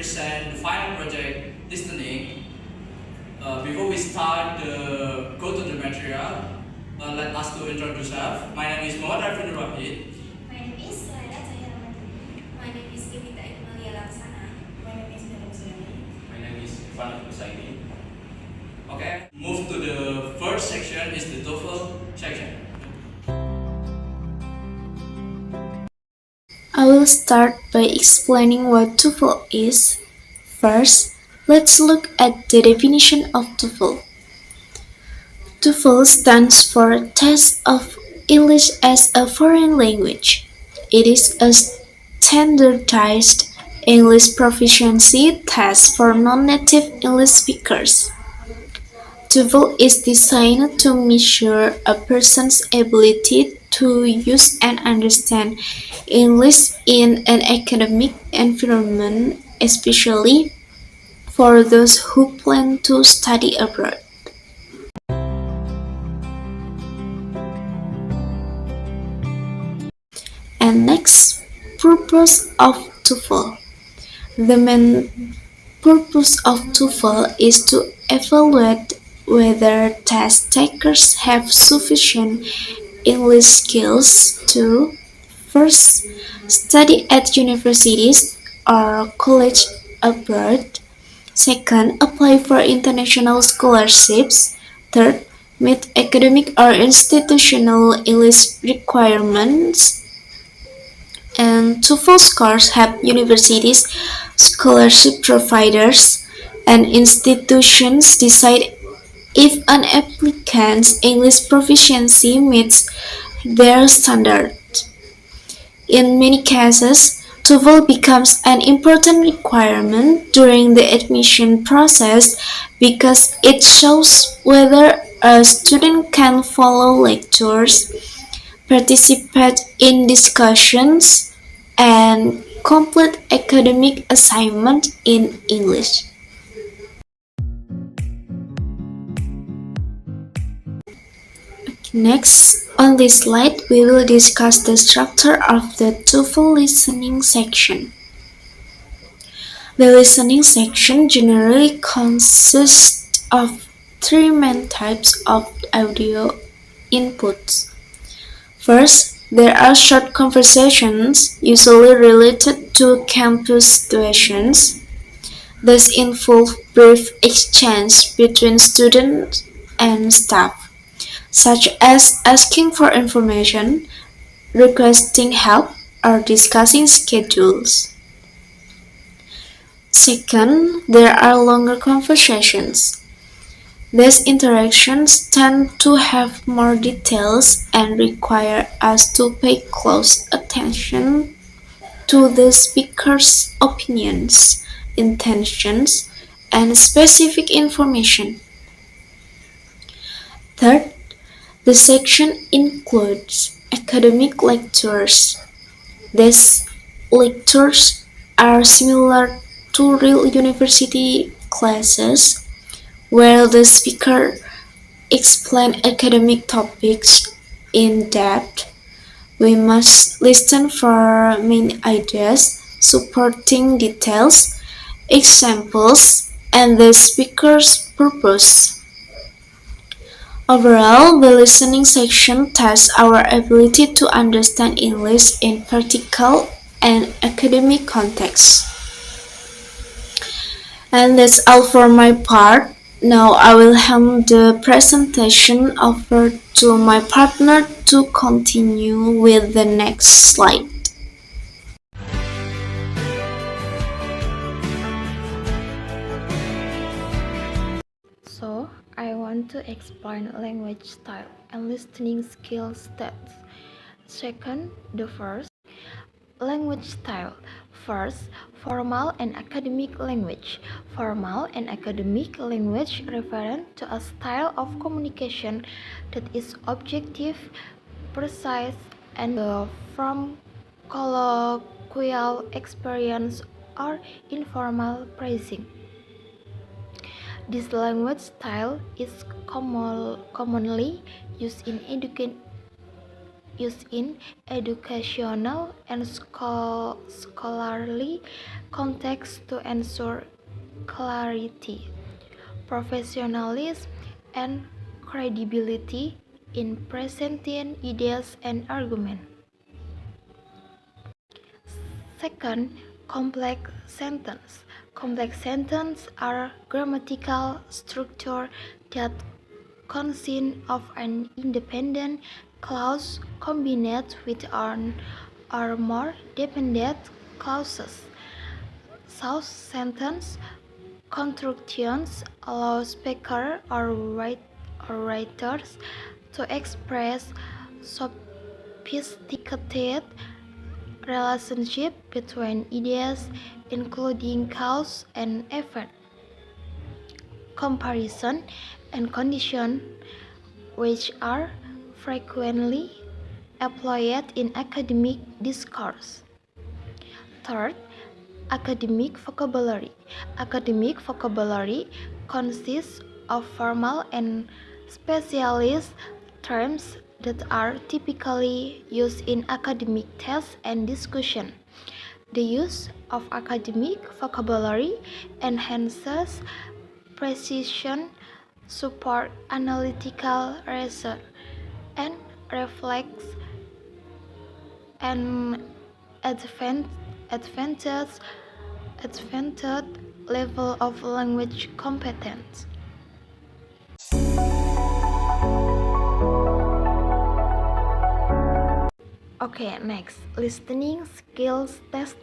present the final project listening. Before we start go to the material, let us to introduce ourselves. My name is Arifin Wahid. My name is Laela, Ramadhani. My name is Devita IkmaliaLaksana. My name is Yustriani. My name is Irfan Khusaini. Okay, move to the first section is the TOEFL section. I will start by explaining what TOEFL is. First, let's look at the definition of TOEFL. TOEFL stands for Test of English as a Foreign Language. It is a standardized English proficiency test for non-native English speakers. TOEFL is designed to measure a person's ability to use and understand English in an academic environment, especially for those who plan to study abroad. And next, purpose of TOEFL. The main purpose of TOEFL is to evaluate whether test takers have sufficient English skills to first study at universities or college abroad, second apply for international scholarships, third meet academic or institutional English requirements, and TOEFL scores help universities, scholarship providers, and institutions decide if an applicant's English proficiency meets their standard. In many cases, TOEFL becomes an important requirement during the admission process because it shows whether a student can follow lectures, participate in discussions, and complete academic assignment in English. Next, on this slide, we will discuss the structure of the TOEFL listening section. The listening section generally consists of three main types of audio inputs. First, there are short conversations, usually related to campus situations. These involve brief exchange between students and staff, such as asking for information, requesting help, or discussing schedules. Second, there are longer conversations. These interactions tend to have more details and require us to pay close attention to the speaker's opinions, intentions, and specific information. Third, the section includes academic lectures. These lectures are similar to real university classes, where the speaker explains academic topics in depth. We must listen for main ideas, supporting details, examples, and the speaker's purpose. Overall, the listening section tests our ability to understand English in practical and academic contexts. And that's all for my part. Now I will hand the presentation over to my partner to continue with the next slide. So, I want to explain language style and listening skill stats. Second, the first, language style. First, formal and academic language. Formal and academic language refer to a style of communication that is objective, precise, and from colloquial experience or informal phrasing. This language style is commonly used in used in educational and scholarly contexts to ensure clarity, professionalism, and credibility in presenting ideas and arguments. Second, complex sentences. Complex sentences are grammatical structure that consist of an independent clause combined with one or more dependent clauses. Such sentence constructions allow speakers or writers to express sophisticated relationship between ideas, including cause and effect, comparison, and condition, which are frequently applied in academic discourse. Third, academic vocabulary. Academic vocabulary consists of formal and specialist terms that are typically used in academic tests and discussion. The use of academic vocabulary enhances precision, support analytical research, and reflects an advanced level of language competence. Okay, next, listening skills test.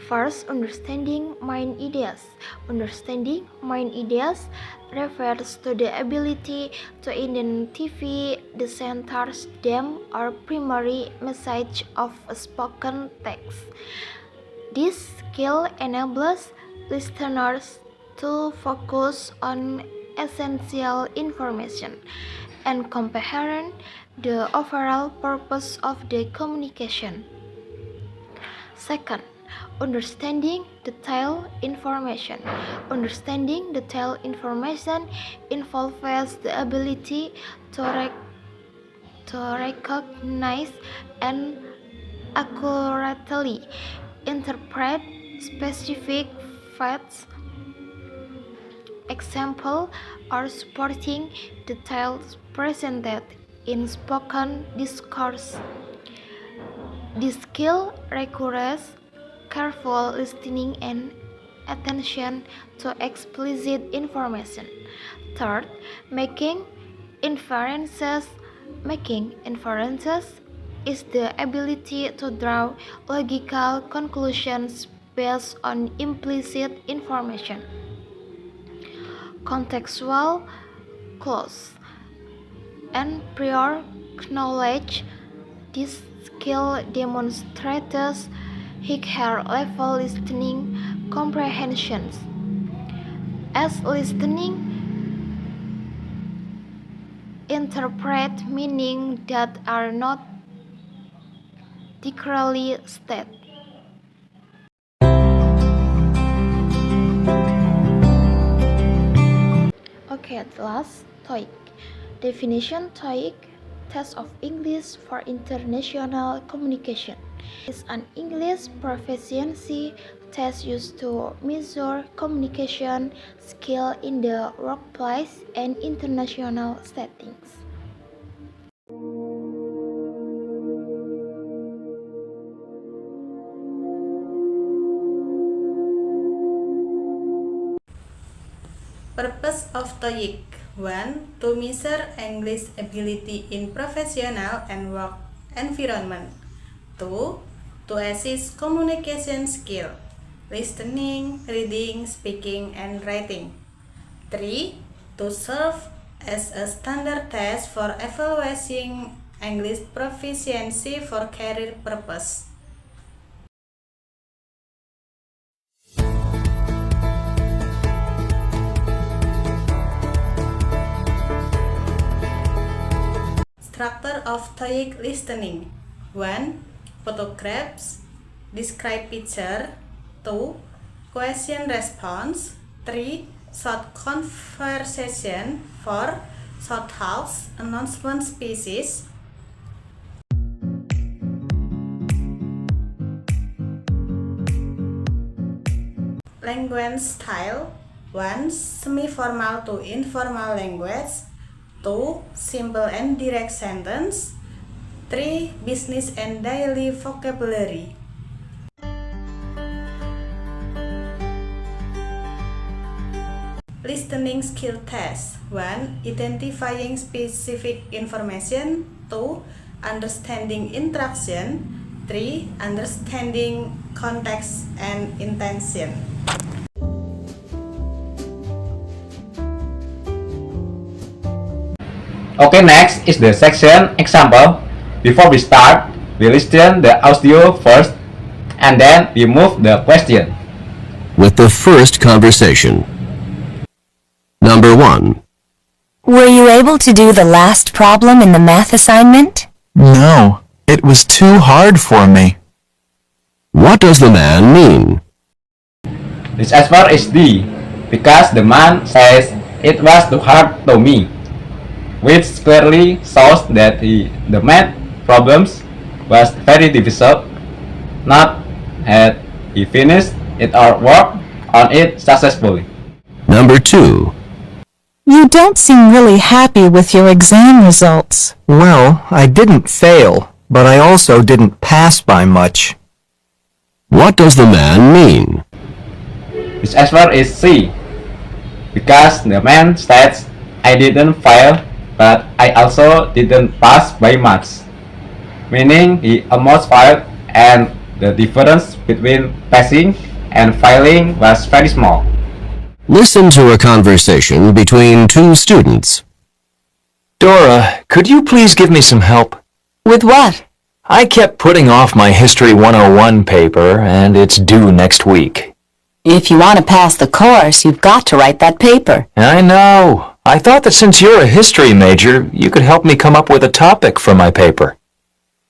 First, understanding main ideas. Understanding main ideas refers to the ability to identify the center theme or primary message of a spoken text. This skill enables listeners to focus on essential information and comprehend the overall purpose of the communication. Second, understanding detailed information. Understanding detailed information involves the ability to recognize and accurately interpret specific facts. Example are supporting details presented in spoken discourse. This skill requires careful listening and attention to explicit information. Third, making inferences. Making inferences is the ability to draw logical conclusions based on implicit information. Contextual clues and prior knowledge. This skill demonstrates higher level listening comprehensions. As listening interpret meaning that are not clearly stated. Okay, at last, TOEIC. Definition: TOEIC, Test of English for International Communication, is an English proficiency test used to measure communication skill in the workplace and international settings. Purpose of TOEIC: 1. To measure English ability in professional and work environment. 2. To assess communication skill, listening, reading, speaking, and writing. 3. To serve as a standard test for evaluating English proficiency for career purpose. Structure of TOEIC listening: 1. Photographs, describe picture. 2. Question response. 3. Short conversation. 4. Short talks, announcement speeches. Language style. 1. Semi-formal to informal language. 2. Simple and direct sentence. 3. Business and daily vocabulary. Listening skill test. 1. Identifying specific information. 2. Understanding interaction. 3. Understanding context and intention. Okay, next is the section example. Before we start, we listen the audio first, and then we move the question. With the first conversation. Number 1. Were you able to do the last problem in the math assignment? No, it was too hard for me. What does the man mean? This answer is D, because the man says it was too hard to me, which clearly shows that the math problems was very difficult, not had he finished it or worked on it successfully. Number 2. You don't seem really happy with your exam results. Well, I didn't fail, but I also didn't pass by much. What does the man mean? His answer is C, because the man states I didn't fail, but I also didn't pass by much, meaning he almost failed and the difference between passing and failing was very small. Listen to a conversation between two students. Dora, could you please give me some help? With what? I kept putting off my History 101 paper, and it's due next week. If you want to pass the course, you've got to write that paper. I know. I thought that since you're a history major, you could help me come up with a topic for my paper.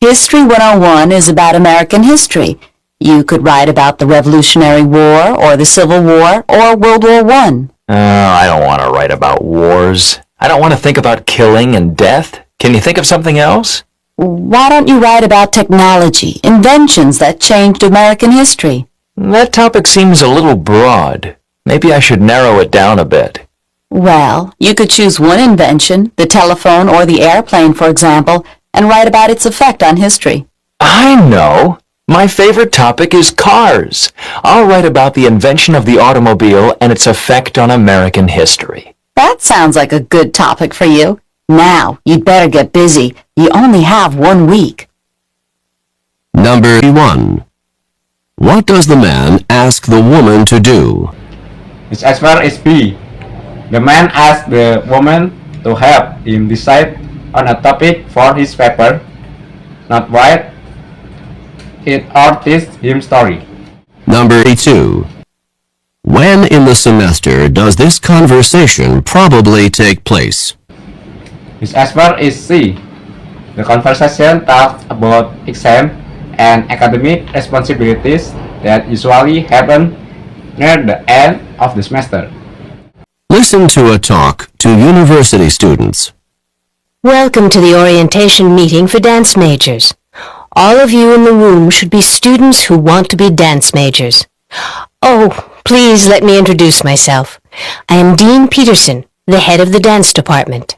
History 101 is about American history. You could write about the Revolutionary War, or the Civil War, or World War I. I don't want to write about wars. I don't want to think about killing and death. Can you think of something else? Why don't you write about technology, inventions that changed American history? That topic seems a little broad. Maybe I should narrow it down a bit. Well, you could choose one invention, the telephone or the airplane, for example, and write about its effect on history. I know! My favorite topic is cars. I'll write about the invention of the automobile and its effect on American history. That sounds like a good topic for you. Now, you'd better get busy. You only have 1 week. Number 1. What does the man ask the woman to do? His answer is B. The man asked the woman to help him decide on a topic for his paper, not write it or teach him story. Number 2. When in the semester does this conversation probably take place? His answer is C. The conversation talks about exam and academic responsibilities that usually happen near the end of the semester. Listen to a talk to university students. Welcome to the orientation meeting for dance majors. All of you in the room should be students who want to be dance majors. Oh, please let me introduce myself. I am Dean Peterson, the head of the dance department.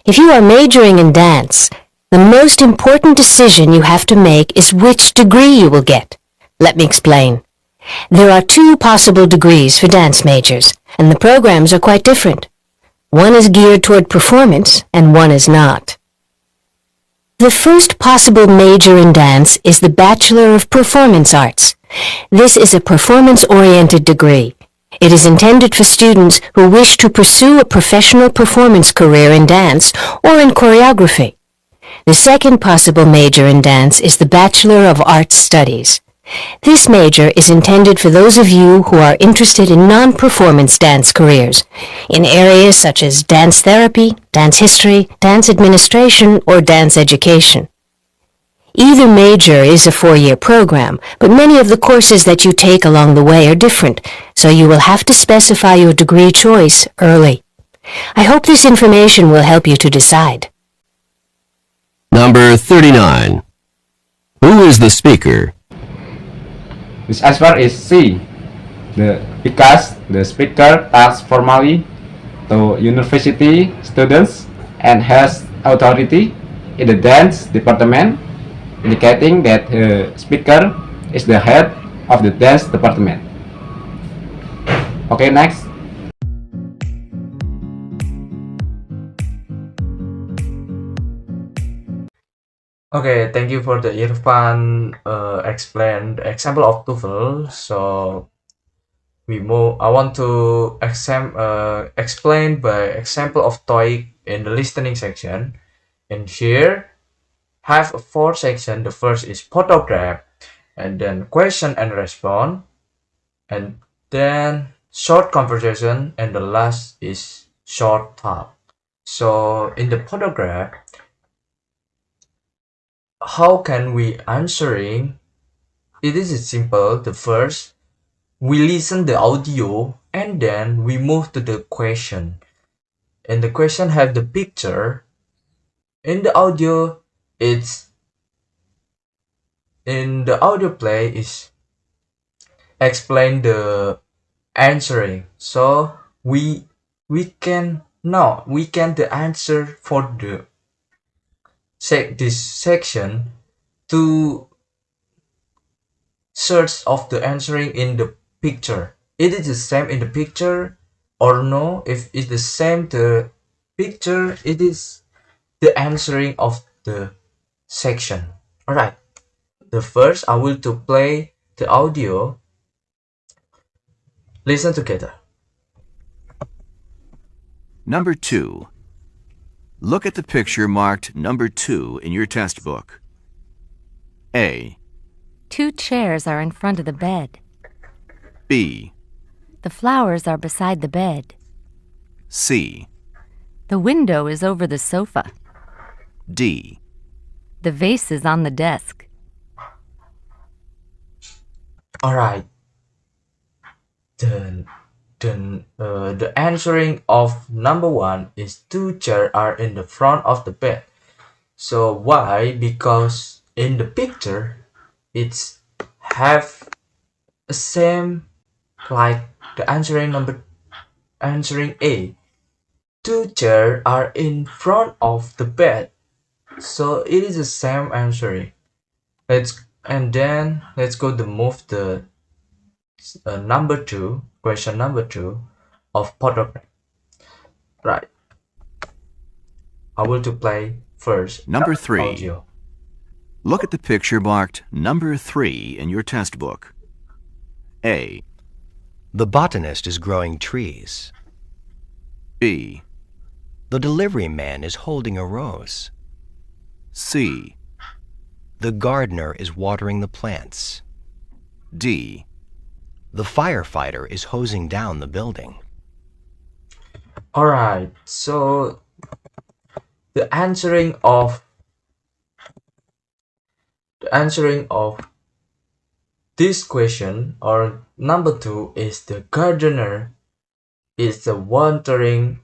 If you are majoring in dance, the most important decision you have to make is which degree you will get. Let me explain. There are 2 possible degrees for dance majors, and the programs are quite different. One is geared toward performance, and one is not. The first possible major in dance is the Bachelor of Performance Arts. This is a performance-oriented degree. It is intended for students who wish to pursue a professional performance career in dance or in choreography. The second possible major in dance is the Bachelor of Arts Studies. This major is intended for those of you who are interested in non-performance dance careers, in areas such as dance therapy, dance history, dance administration, or dance education. Either major is a 4-year program, but many of the courses that you take along the way are different, so you will have to specify your degree choice early. I hope this information will help you to decide. Number 39. Who is the speaker? His answer is C. because the speaker talks formally to university students and has authority in the dance department, indicating that the speaker is the head of the dance department. Okay, next. Okay, thank you for the Irfan explained example of TOEFL. So we move. I want to explain by example of TOEIC in the listening section. And here have a 4 section. The first is photograph, and then question and response, and then short conversation, and the last is short talk. So in the photograph, how can we answering? It is simple. The first, we listen the audio and then we move to the question. And the question have the picture. In the audio, it's in the audio play is explain the answering. So we can the answer for the this section to search of the answering in the picture. It is the same in the picture or no. If it's the same the picture, it is the answering of the section. Alright. The first I will to play the audio. Listen together. Number 2. Look at the picture marked number 2 in your test book. A. 2 chairs are in front of the bed. B. The flowers are beside the bed. C. The window is over the sofa. D. The vase is on the desk. Alright. The answering of number 1 is 2 chairs are in the front of the bed. So why? Because in the picture it's have the same like the answering A. 2 chairs are in front of the bed. So it is the same answering. Let's go to move the number 2, question number 2 of photograph. Right. I will to play first. Number 3. Audio. Look at the picture marked number 3 in your test book. A. The botanist is growing trees. B. The delivery man is holding a rose. C. The gardener is watering the plants. D. The firefighter is hosing down the building. Alright, so the answering of this question or number 2 is the gardener is the watering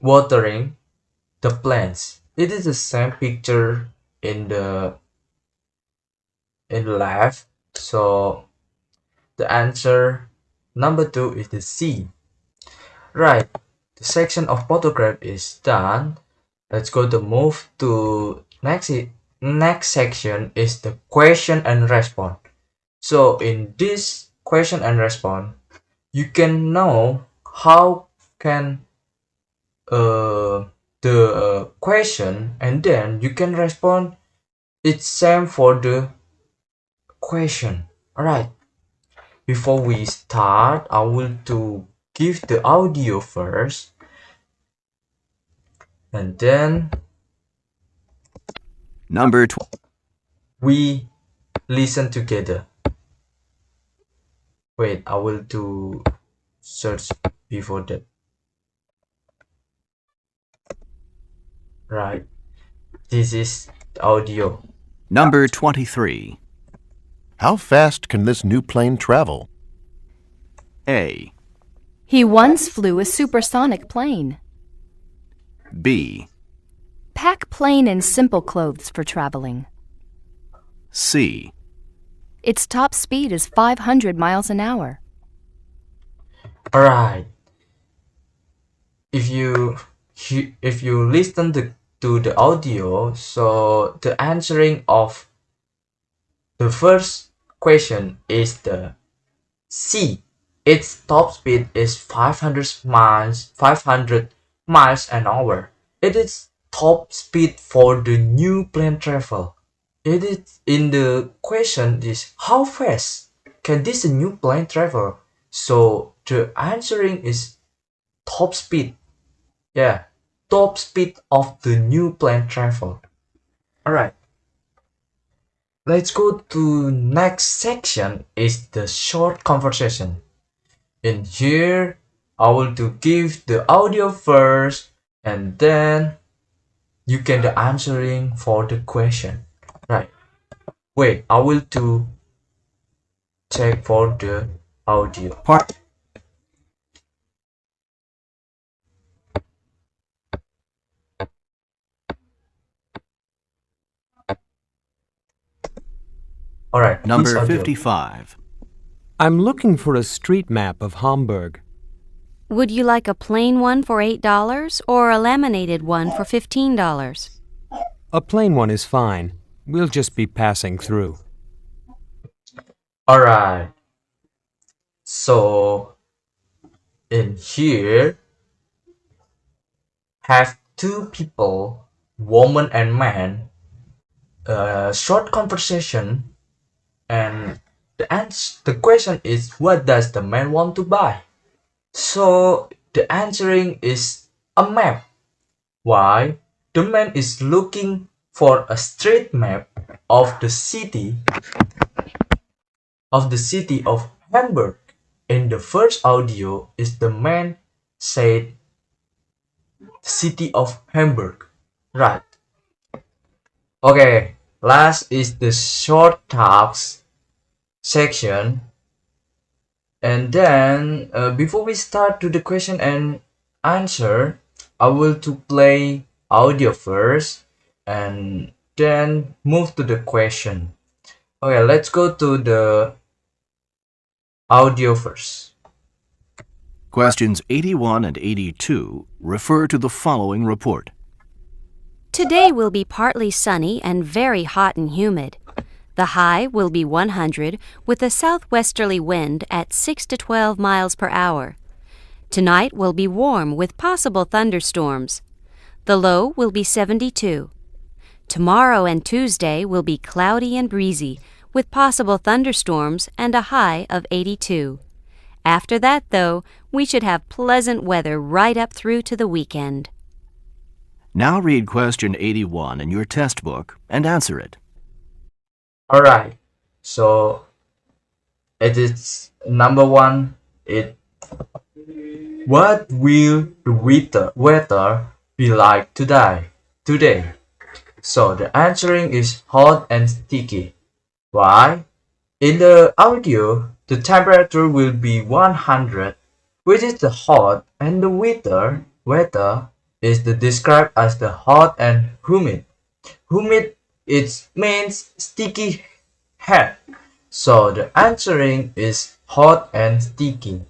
the plants. It is the same picture in the left. So the answer number 2 is the C. Right. The section of photograph is done. Let's go to move to next section is the question and response. So in this question and response, you can know how can the question and then you can respond. It's same for the question. Alright. Before we start, I will to give the audio first, and then Number 2. we listen together. Wait, I will to search before that. Right. This is the audio. Number 23. How fast can this new plane travel? A. He once flew a supersonic plane. B. Pack plain and simple clothes for traveling. C. Its top speed is 500 miles an hour. Alright, if you listen to the audio, so the answering of the first question is the C. Its top speed is 500 miles an hour. It is top speed for the new plane travel. It is in the question is how fast can this new plane travel? So the answering is top speed. Yeah, top speed of the new plane travel. Alright. Let's go to next section is the short conversation. In here, I will to give the audio first and then you can the answering for the question. Right. Wait, I will to check for the audio. Alright. Number 55. I'm looking for a street map of Hamburg. Would you like a plain one for $8 or a laminated one for $15? A plain one is fine. We'll just be passing through. Alright. So in here have two people, woman and man, short conversation, and the question is what does the man want to buy? So the answering is a map. Why? The man is looking for a street map of the city of Hamburg. In the first audio is the man said city of Hamburg. Right. Okay, last is the short talks section. And then before we start to the question and answer, I will to play audio first and then move to the question. Okay, let's go to the audio first. Questions 81 and 82 refer to the following report. Today will be partly sunny and very hot and humid. The high will be 100 with a southwesterly wind at 6 to 12 miles per hour. Tonight will be warm with possible thunderstorms. The low will be 72. Tomorrow and Tuesday will be cloudy and breezy with possible thunderstorms and a high of 82. After that, though, we should have pleasant weather right up through to the weekend. Now read question 81 in your test book and answer it. Alright, so it is number one. What will the weather be like today? So the answering is hot and sticky. Why? In the audio, the temperature will be 100, which is the hot, and the weather is described as the hot and humid. Humid it means sticky head. So the answering is hot and sticky.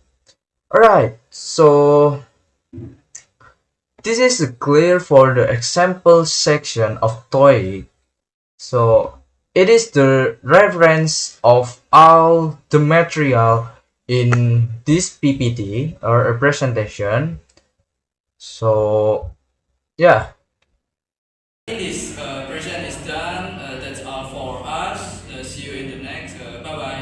Alright, so this is clear for the example section of TOEIC. So it is the reference of all the material in this PPT or a presentation. So yeah. This version is done. That's all for us. See you in the next. Bye bye.